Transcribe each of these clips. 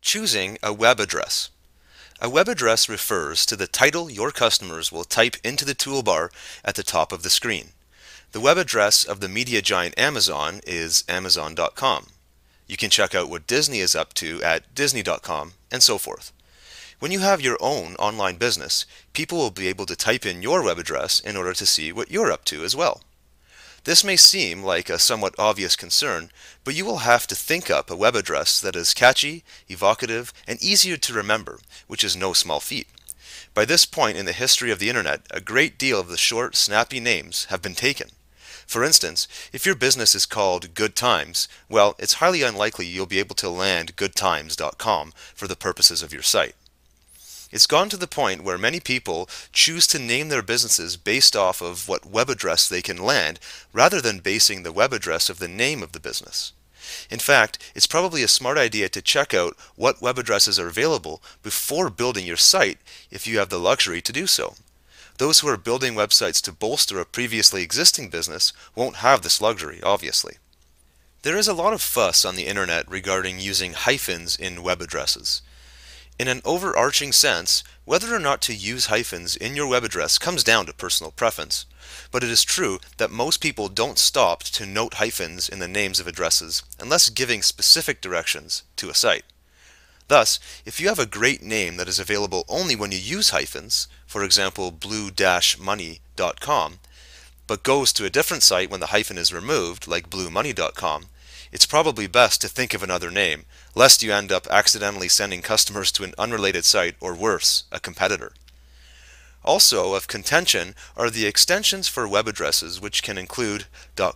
Choosing a web address. A web address refers to the title your customers will type into the toolbar at the top of the screen. The web address of the media giant Amazon is Amazon.com. You can check out what Disney is up to at Disney.com, and so forth. When you have your own online business, people will be able to type in your web address in order to see what you're up to as well. This may seem like a somewhat obvious concern, but you will have to think up a web address that is catchy, evocative, and easier to remember, which is no small feat. By this point in the history of the internet, a great deal of the short, snappy names have been taken. For instance, if your business is called Good Times, well, it's highly unlikely you'll be able to land goodtimes.com for the purposes of your site. It's gone to the point where many people choose to name their businesses based off of what web address they can land rather than basing the web address of the name of the business. In fact, it's probably a smart idea to check out what web addresses are available before building your site if you have the luxury to do so. Those who are building websites to bolster a previously existing business won't have this luxury, obviously. There is a lot of fuss on the internet regarding using hyphens in web addresses. In an overarching sense, whether or not to use hyphens in your web address comes down to personal preference, but it is true that most people don't stop to note hyphens in the names of addresses unless giving specific directions to a site. Thus, if you have a great name that is available only when you use hyphens, for example blue-money.com, but goes to a different site when the hyphen is removed, like bluemoney.com, it's probably best to think of another name, lest you end up accidentally sending customers to an unrelated site or worse, a competitor. Also of contention are the extensions for web addresses, which can include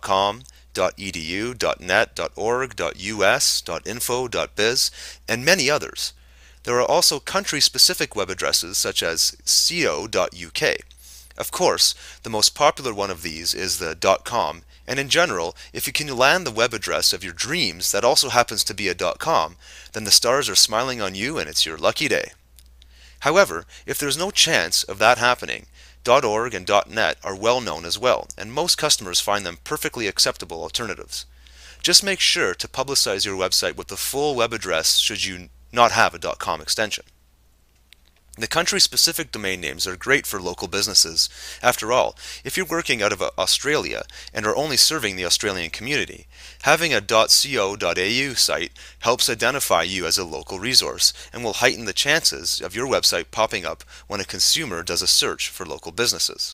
.com, .edu, .net, .org, .us, .info, .biz, and many others. There are also country-specific web addresses such as co.uk. Of course, the most popular one of these is the .com, and in general, if you can land the web address of your dreams that also happens to be a .com, then the stars are smiling on you and it's your lucky day. However, if there's no chance of that happening, .org and .net are well known as well, and most customers find them perfectly acceptable alternatives. Just make sure to publicize your website with the full web address should you not have a .com extension. The country-specific domain names are great for local businesses. After all, if you're working out of Australia and are only serving the Australian community, having a .co.au site helps identify you as a local resource and will heighten the chances of your website popping up when a consumer does a search for local businesses.